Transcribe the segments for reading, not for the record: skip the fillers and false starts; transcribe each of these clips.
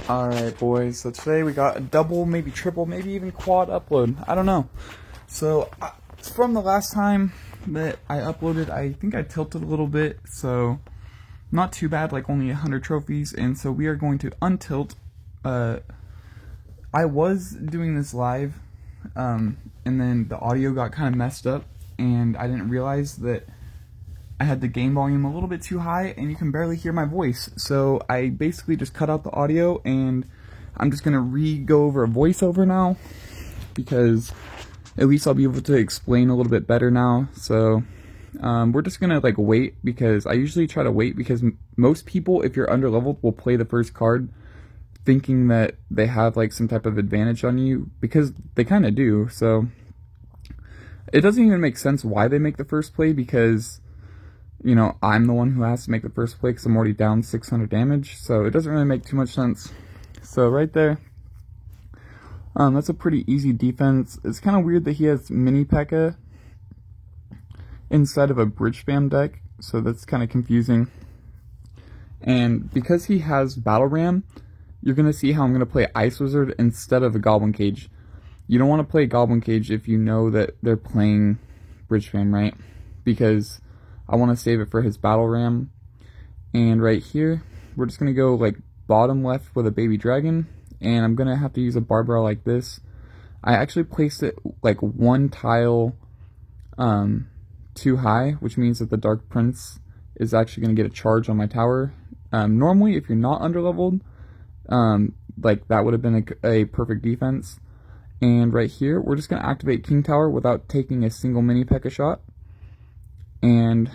Alright boys, so today we got a double, maybe triple, maybe even quad upload. I don't know. So, from the last time that I uploaded, I think I tilted a little bit, so not too bad, like only 100 trophies, and so we are going to untilt. I was doing this live, and then the audio got kind of messed up, and I didn't realize that I had the gain volume a little bit too high and you can barely hear my voice. So I basically just cut out the audio and I'm just gonna go over a voiceover now, because at least I'll be able to explain a little bit better now. So we're just gonna like wait, because I usually try to wait because most people, if you're underleveled, will play the first card thinking that they have like some type of advantage on you, because they kind of do. So it doesn't even make sense why they make the first play, because you know, I'm the one who has to make the first play because I'm already down 600 damage, so it doesn't really make too much sense. So right there, that's a pretty easy defense. It's kind of weird that he has mini P.E.K.K.A. instead of a bridge spam deck, so that's kind of confusing. And because he has Battle Ram, you're going to see how I'm going to play Ice Wizard instead of a Goblin Cage. You don't want to play Goblin Cage if you know that they're playing bridge spam, right? Because I want to save it for his Battle Ram. And right here, we're just going to go like bottom left with a Baby Dragon. And I'm going to have to use a Barbara like this. I actually placed it like one tile too high, which means that the Dark Prince is actually going to get a charge on my tower. Normally, if you're not underleveled, like that would have been a perfect defense. And right here, we're just going to activate King Tower without taking a single mini P.E.K.K.A. shot. And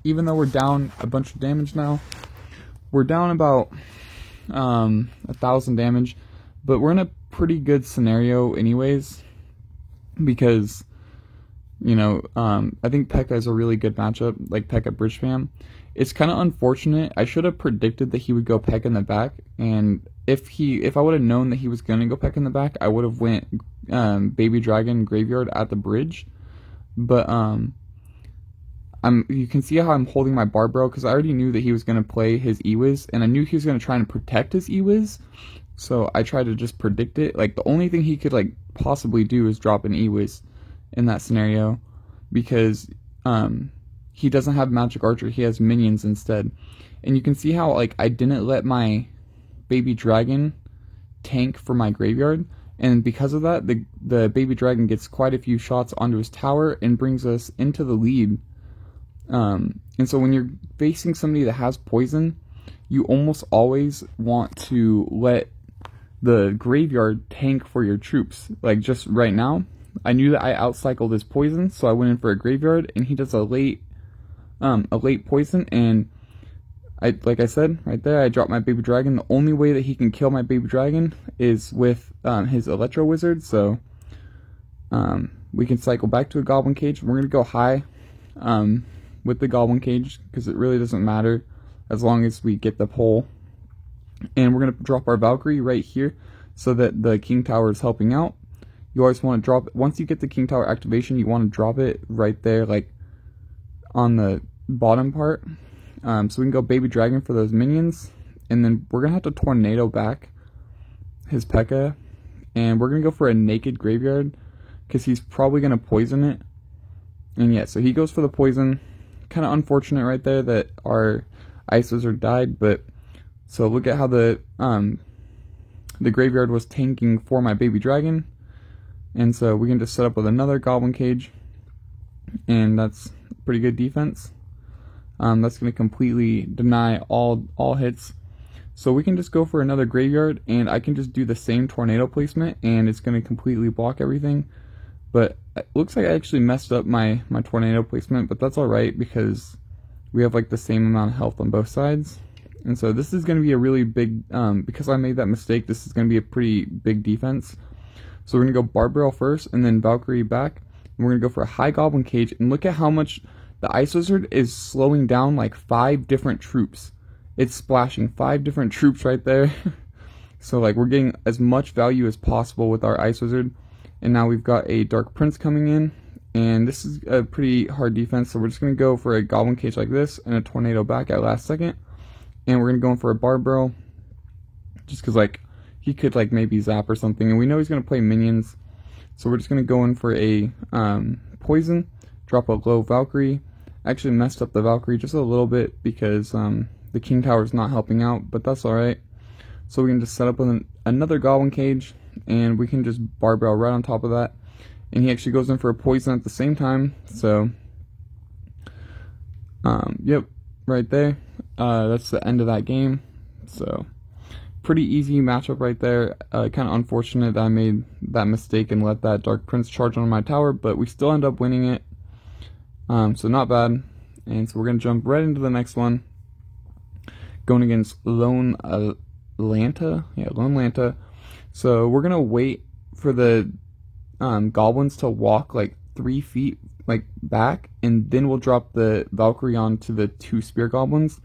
even though we're down a bunch of damage now, we're down about 1,000 damage, but we're in a pretty good scenario anyways, because, you know, I think P.E.K.K.A. is a really good matchup, like P.E.K.K.A. Bridge Spam. It's kind of unfortunate. I should have predicted that he would go P.E.K.K.A. in the back, and if I would have known that he was going to go P.E.K.K.A. in the back, I would have went Baby Dragon Graveyard at the bridge. But you can see how I'm holding my Barbaro, because I already knew that he was going to play his Ewiz, and I knew he was going to try and protect his Ewiz, so I tried to just predict it. Like, the only thing he could, like, possibly do is drop an Ewiz in that scenario, because he doesn't have Magic Archer, he has minions instead. And you can see how, like, I didn't let my Baby Dragon tank for my graveyard, and because of that, the Baby Dragon gets quite a few shots onto his tower and brings us into the lead. And so when you're facing somebody that has poison, you almost always want to let the graveyard tank for your troops. Like just right now, I knew that I outcycled his poison, so I went in for a graveyard, and he does a late poison, and like I said, right there, I dropped my Baby Dragon. The only way that he can kill my Baby Dragon is with his Electro Wizard, so we can cycle back to a Goblin Cage. We're going to go high with the Goblin Cage, because it really doesn't matter as long as we get the pull. And we're going to drop our Valkyrie right here so that the King Tower is helping out. You always want to drop it, once you get the King Tower activation, you want to drop it right there, like on the bottom part. So we can go Baby Dragon for those minions, and then we're going to have to Tornado back his P.E.K.K.A. And we're going to go for a Naked Graveyard, because he's probably going to poison it. And yeah, so he goes for the poison. Kind of unfortunate right there that our Ice Wizard died, but so look at how the graveyard was tanking for my Baby Dragon, and so we can just set up with another Goblin Cage, and that's pretty good defense. That's going to completely deny all hits, so we can just go for another graveyard, and I can just do the same tornado placement, and it's going to completely block everything. But it looks like I actually messed up my tornado placement, but that's alright, because we have like the same amount of health on both sides. And so this is going to be a really big, because I made that mistake, this is going to be a pretty big defense. So we're going to go Barbaro first, and then Valkyrie back, and we're going to go for a high Goblin Cage, and look at how much the Ice Wizard is slowing down like 5 different troops. It's splashing 5 different troops right there. So like we're getting as much value as possible with our Ice Wizard. And now we've got a Dark Prince coming in, and this is a pretty hard defense, so we're just going to go for a Goblin Cage like this, and a Tornado back at last second, and we're going to go in for a Barbaro, just because, like, he could like maybe zap or something, and we know he's going to play minions, so we're just going to go in for a poison, drop a low Valkyrie. Actually messed up the Valkyrie just a little bit because the King Tower is not helping out, but that's alright. So we can just set up another Goblin Cage, and we can just Barbell right on top of that. And he actually goes in for a poison at the same time, so yep, right there. That's the end of that game. So pretty easy matchup right there. Kind of unfortunate that I made that mistake and let that Dark Prince charge on my tower, but we still end up winning it. So not bad. And so we're gonna jump right into the next one, going against Lone Lanta. Yeah, Lone Lanta. So we're gonna wait for the goblins to walk like 3 feet like back, and then we'll drop the Valkyrie onto the 2 spear goblins.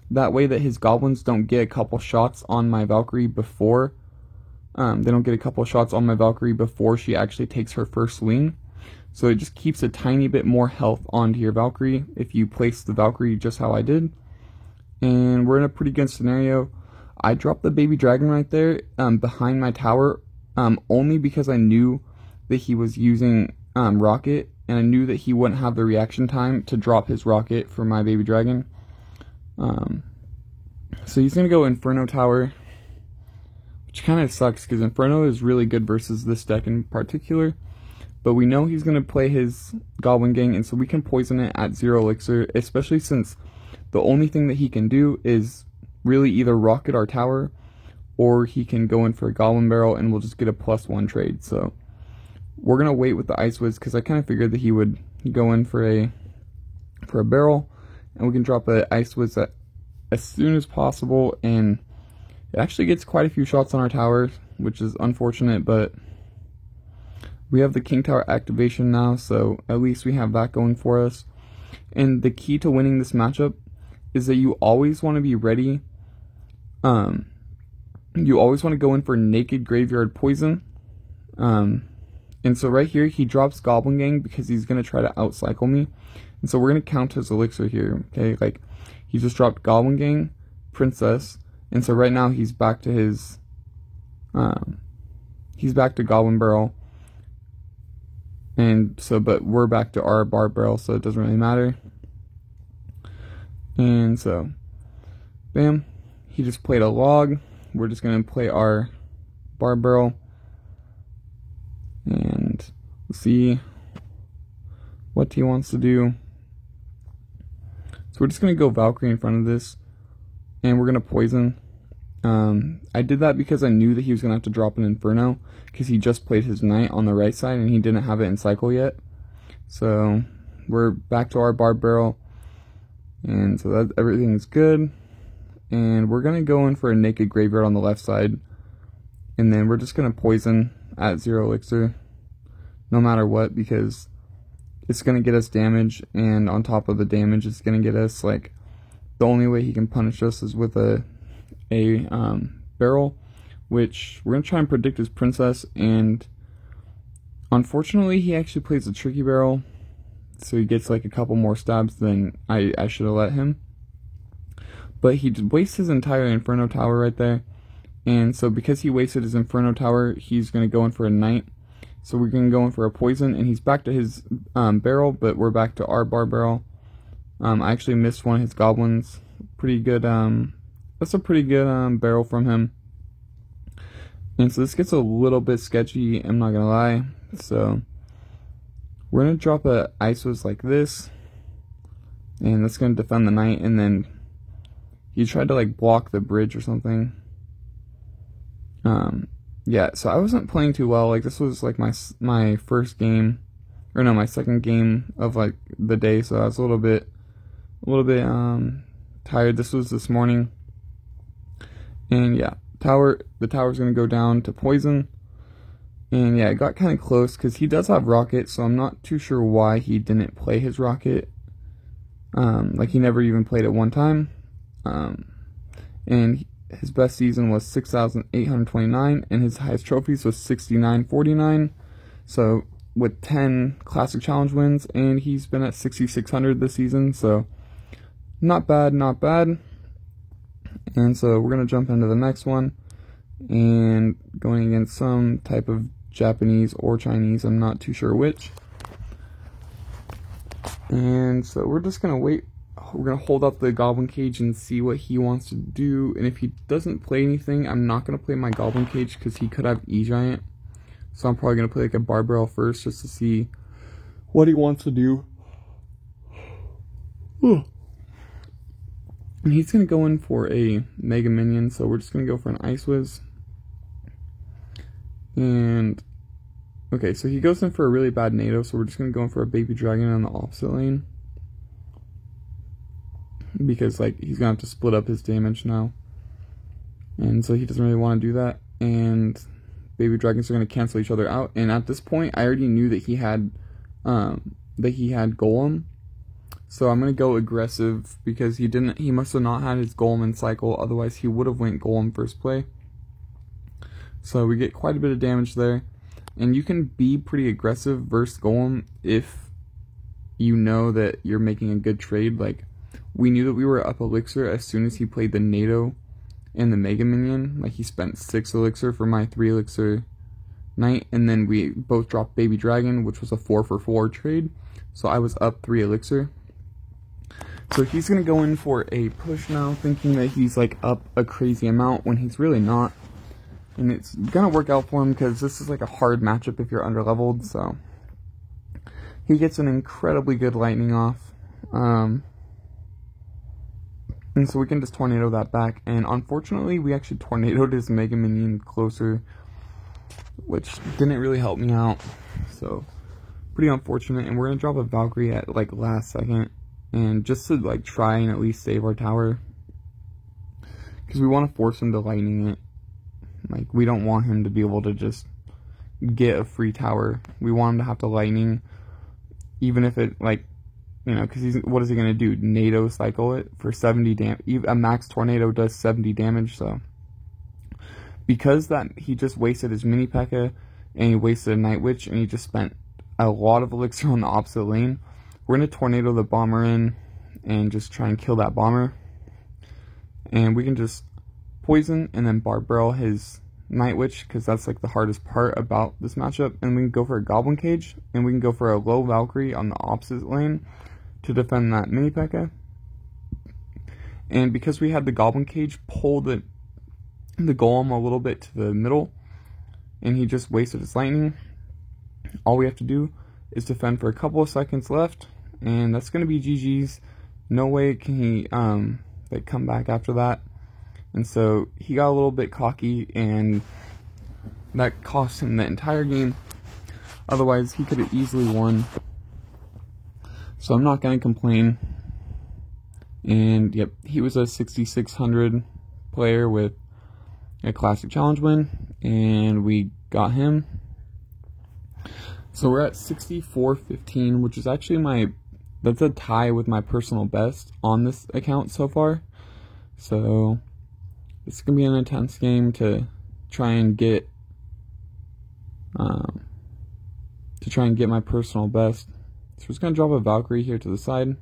That way that his goblins don't get a couple shots on my Valkyrie before she actually takes her first swing. So it just keeps a tiny bit more health onto your Valkyrie if you place the Valkyrie just how I did. And we're in a pretty good scenario. I dropped the baby dragon right there behind my tower only because I knew that he was using rocket, and I knew that he wouldn't have the reaction time to drop his rocket for my baby dragon. So he's going to go Inferno Tower, which kind of sucks because Inferno is really good versus this deck in particular. But we know he's going to play his Goblin Gang, and so we can poison it at 0 elixir, especially since the only thing that he can do is really either rocket our tower, or he can go in for a Goblin Barrel and we'll just get a +1 trade. So we're going to wait with the Ice Wiz because I kind of figured that he would go in for a barrel, and we can drop an Ice Wiz as soon as possible, and it actually gets quite a few shots on our tower, which is unfortunate, but we have the King Tower activation now, so at least we have that going for us. And the key to winning this matchup is that you always want to be ready. You always want to go in for Naked Graveyard Poison. And so right here, he drops Goblin Gang because he's going to try to outcycle me. And so we're going to count his elixir here, okay? Like, he just dropped Goblin Gang, Princess, and so right now he's back to his, he's back to Goblin Barrel. And so, but we're back to our Barb Barrel, so it doesn't really matter. And so, bam, he just played a log. We're just going to play our Barb Barrel. And we'll see what he wants to do. So we're just going to go Valkyrie in front of this, and we're going to poison. I did that because I knew that he was going to have to drop an Inferno, because he just played his Knight on the right side, and he didn't have it in cycle yet. So we're back to our Barb Barrel, and so that everything's good. And we're going to go in for a Naked Graveyard on the left side, and then we're just going to poison at 0 elixir, no matter what, because it's going to get us damage, and on top of the damage, it's going to get us, like, the only way he can punish us is with a barrel, which we're going to try and predict his Princess, and unfortunately, he actually plays a Tricky Barrel, so he gets, like, a couple more stabs than I should have let him. But he wastes his entire Inferno Tower right there, and so because he wasted his Inferno Tower, he's going to go in for a Knight. So we're going to go in for a poison, and he's back to his barrel, but we're back to our Barb Barrel. I actually missed one of his goblins. Pretty good, that's a pretty good barrel from him. And so this gets a little bit sketchy, I'm not going to lie. So we're going to drop a Ice Wiz like this, and that's going to defend the Knight, and then he tried to like block the bridge or something. Yeah, so I wasn't playing too well. Like, this was like my first game, or no, my second game of like the day, so I was a little bit tired. This was this morning, and yeah, the tower's gonna go down to poison, and yeah, it got kind of close because he does have rocket, so I'm not too sure why he didn't play his rocket. Like, he never even played it one time, and his best season was 6,829, and his highest trophies was 6,949. So with 10 Classic Challenge wins, and he's been at 6,600 this season. So not bad, not bad. And so we're gonna jump into the next one, and going against some type of Japanese or Chinese, I'm not too sure which. And so we're just gonna wait. We're gonna hold up the Goblin Cage and see what he wants to do. And if he doesn't play anything, I'm not gonna play my Goblin Cage because he could have E-Giant. So I'm probably gonna play like a Barbell first just to see what he wants to do. And he's gonna go in for a Mega Minion, so we're just gonna go for an Ice Wiz. And okay, so he goes in for a really bad NATO, so we're just gonna go in for a Baby Dragon on the opposite lane. Because like he's gonna have to split up his damage now. And so he doesn't really want to do that. And Baby Dragons are gonna cancel each other out. And at this point I already knew that he had Golem. So I'm gonna go aggressive because he must have not had his Golem in cycle, otherwise he would have went Golem first play. So we get quite a bit of damage there. And you can be pretty aggressive versus Golem if you know that you're making a good trade. Like, we knew that we were up Elixir as soon as he played the NATO and the Mega Minion. Like, he spent 6 Elixir for my 3 Elixir Knight, and then we both dropped Baby Dragon, which was a 4-for-4 trade. So I was up 3 Elixir. So he's going to go in for a push now, thinking that he's like up a crazy amount when he's really not. And it's going to work out for him because this is like a hard matchup if you're underleveled. So he gets an incredibly good lightning off. And so we can just tornado that back. And unfortunately, we actually tornadoed his Mega Minion closer, which didn't really help me out. So pretty unfortunate. And we're going to drop a Valkyrie at like last second. And just to like try and at least save our tower. Because we want to force him to lightning it. Like, we don't want him to be able to just get a free tower. We want him to have to lightning, even if it, like, you know, because what is he going to do? NATO cycle it for 70 damage. A max tornado does 70 damage, so. Because that he just wasted his mini P.E.K.K.A. and he wasted a Night Witch and he just spent a lot of elixir on the opposite lane, we're going to tornado the bomber in and just try and kill that bomber. And we can just poison and then Barbell his Night Witch, because that's like the hardest part about this matchup. And we can go for a Goblin Cage, and we can go for a low Valkyrie on the opposite lane to defend that mini P.E.K.K.A. And because we had the Goblin Cage pull the Golem a little bit to the middle, and he just wasted his lightning, all we have to do is defend for a couple of seconds left, and that's going to be GG's. No way can he like come back after that. And so he got a little bit cocky, and that cost him the entire game. Otherwise, he could have easily won. So I'm not going to complain. And yep, he was a 6,600 player with a Classic Challenge win, and we got him. So we're at 64-15, which is actually that's a tie with my personal best on this account so far. So it's going to be an intense game to try and get my personal best. So we're just going to drop a Valkyrie here to the side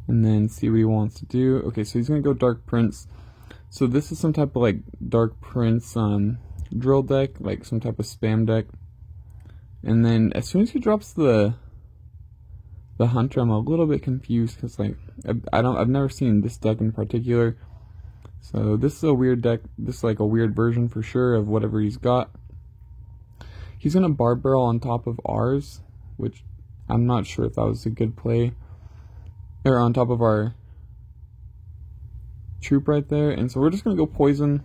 and then see what he wants to do. Okay, so he's going to go Dark Prince. So this is some type of like Dark Prince drill deck, like some type of spam deck. And then as soon as he drops the Hunter, I'm a little bit confused because like I've never seen this deck in particular. So this is a weird deck. This is like a weird version for sure of whatever he's got. He's gonna Barbell on top of ours, which I'm not sure if that was a good play. Or on top of our troop right there. And so we're just gonna go poison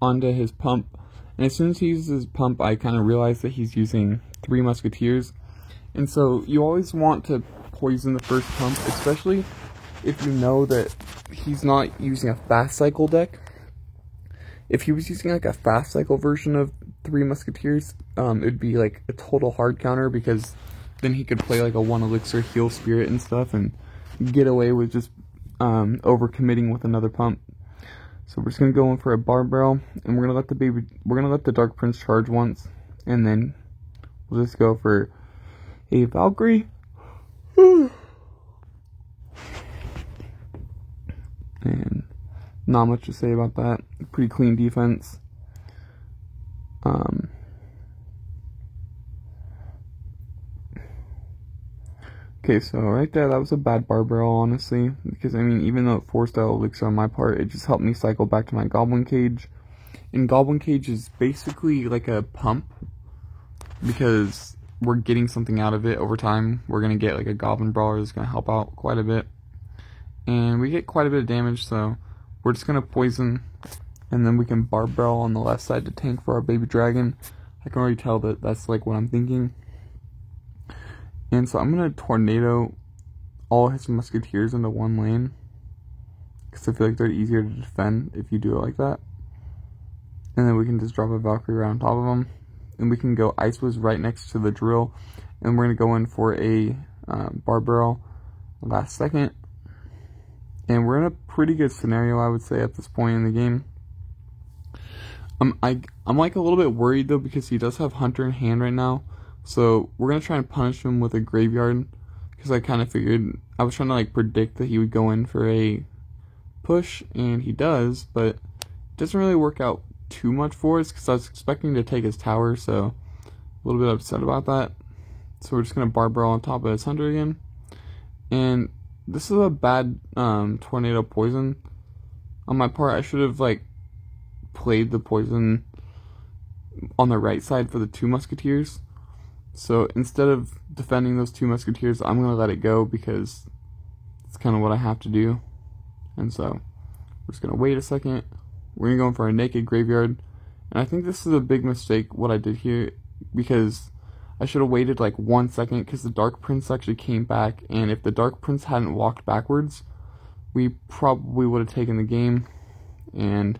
onto his pump. And as soon as he uses his pump, I kind of realize that he's using 3 Musketeers. And so you always want to poison the first pump, especially if you know that he's not using a fast cycle deck. If he was using like a fast cycle version of 3 Musketeers, it would be like a total hard counter, because then he could play like a 1 elixir heal spirit and stuff and get away with just overcommitting with another pump. So we're just gonna go in for a Barbell, and we're gonna let the Dark Prince charge once, and then we'll just go for a Valkyrie. And Not much to say about that. Pretty clean defense. Okay, so right there, that was a bad Barbarrel, honestly, because, I mean, even though it forced out Elixir on my part, it just helped me cycle back to my Goblin Cage. And Goblin Cage is basically like a pump, because we're getting something out of it over time. We're going to get like a Goblin Brawler that's going to help out quite a bit. And we get quite a bit of damage, so we're just going to poison, and then we can Barbarrel on the left side to tank for our baby dragon. I can already tell that that's like what I'm thinking. And so I'm going to tornado all his musketeers into one lane, because I feel like they're easier to defend if you do it like that. And then we can just drop a Valkyrie right on top of them. And we can go Ice Wiz right next to the drill. And we're going to go in for a Barbarrel last second. And we're in a pretty good scenario, I would say, at this point in the game. I'm like a little bit worried though, because he does have Hunter in hand right now. So we're going to try and punish him with a Graveyard, because I kind of figured, I was trying to like predict that he would go in for a push, and he does, but it doesn't really work out too much for us, because I was expecting to take his tower, so a little bit upset about that. So we're just going to Barbarrel on top of his Hunter again. And this is a bad tornado poison on my part. I should have like played the poison on the right side for the 2 musketeers. So instead of defending those 2 musketeers, I'm going to let it go, because it's kind of what I have to do. And so we're just going to wait a second. We're going to go in for a naked Graveyard. And I think this is a big mistake what I did here, because I should have waited like 1 second, because the Dark Prince actually came back. And if the Dark Prince hadn't walked backwards, we probably would have taken the game. And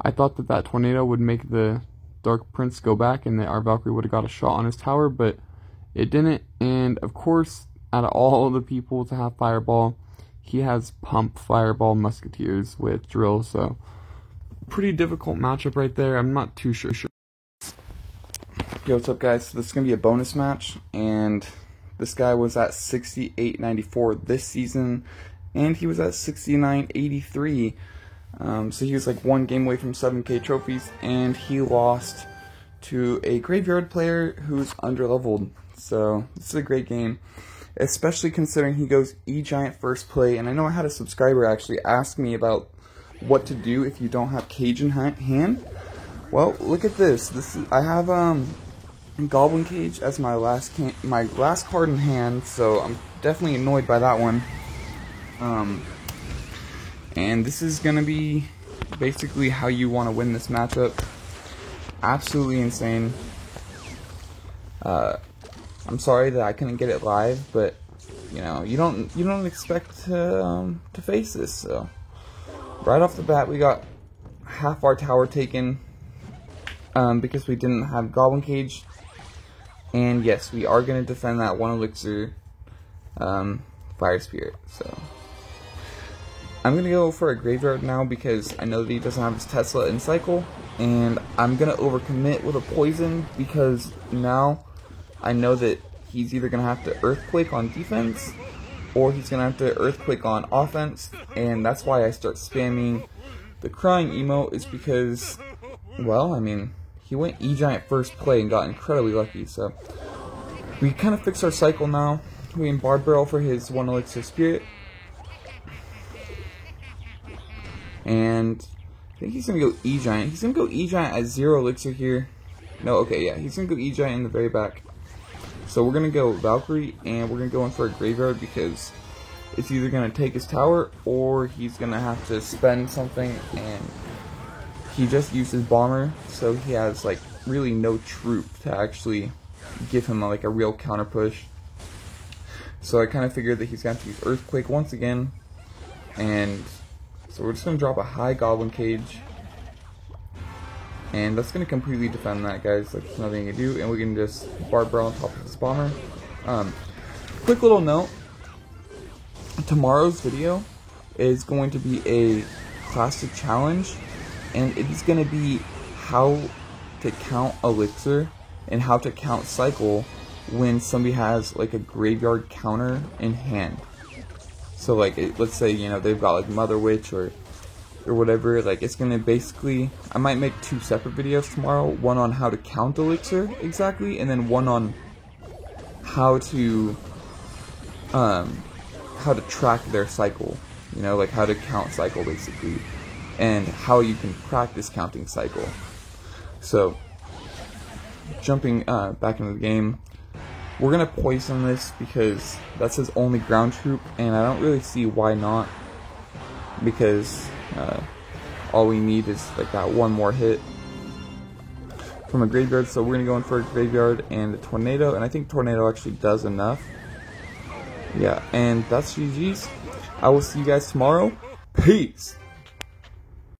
I thought that that tornado would make the Dark Prince go back, and that our Valkyrie would have got a shot on his tower, but it didn't. And of course, out of all the people to have Fireball, he has Pump Fireball Musketeers with Drill, so pretty difficult matchup right there. I'm not too sure. Yo, what's up guys? So this is going to be a bonus match, and this guy was at 68.94 this season, and he was at 69.83. So he was like 1 game away from 7k trophies, and he lost to a Graveyard player who's underleveled. So this is a great game, especially considering he goes E-Giant first play. And I know I had a subscriber actually ask me about what to do if you don't have Cage in hand. Well, look at this. I have Goblin Cage as my last card in hand, so I'm definitely annoyed by that one. And this is going to be basically how you want to win this matchup. Absolutely insane. I'm sorry that I couldn't get it live, but you know, you don't expect to face this. So right off the bat, we got half our tower taken because we didn't have Goblin Cage. And yes, we are going to defend that 1 elixir Fire Spirit. So I'm going to go for a Graveyard now, because I know that he doesn't have his Tesla in cycle, and I'm going to overcommit with a poison, because now I know that he's either going to have to Earthquake on defense, or he's going to have to Earthquake on offense, and that's why I start spamming the crying emote, is because, well, I mean, he went E-Giant first play and got incredibly lucky, so we kind of fixed our cycle now. We can Barbarrel for his 1 elixir spirit. And I think he's going to go E-Giant. He's going to go E-Giant at 0 elixir here. No, okay, yeah. He's going to go E-Giant in the very back. So we're going to go Valkyrie, and we're going to go in for a Graveyard, because it's either going to take his tower, or he's going to have to spend something, and he just used his Bomber, so he has, like, really no troop to actually give him, like, a real counter push. So I kind of figured that he's going to have to use Earthquake once again, and so we're just going to drop a high Goblin Cage, and that's going to completely defend that, guys. Like, there's nothing you can do, and we can just Barbarrel on top of this Bomber. Quick little note, tomorrow's video is going to be a classic challenge, and it is going to be how to count Elixir and how to count Cycle when somebody has, like, a Graveyard counter in hand. So, like, let's say, you know, they've got, like, Mother Witch or or whatever. Like, it's gonna basically, I might make 2 separate videos tomorrow, one on how to count elixir exactly, and then one on how to track their cycle, you know, like how to count cycle basically, and how you can practice counting cycle. So, jumping back into the game, we're gonna poison this because that's his only ground troop, and I don't really see why not, because all we need is like that one more hit from a graveyard. So we're gonna go in for a graveyard and a tornado, and I think tornado actually does enough. Yeah, and that's GG's. I will see you guys tomorrow. Peace.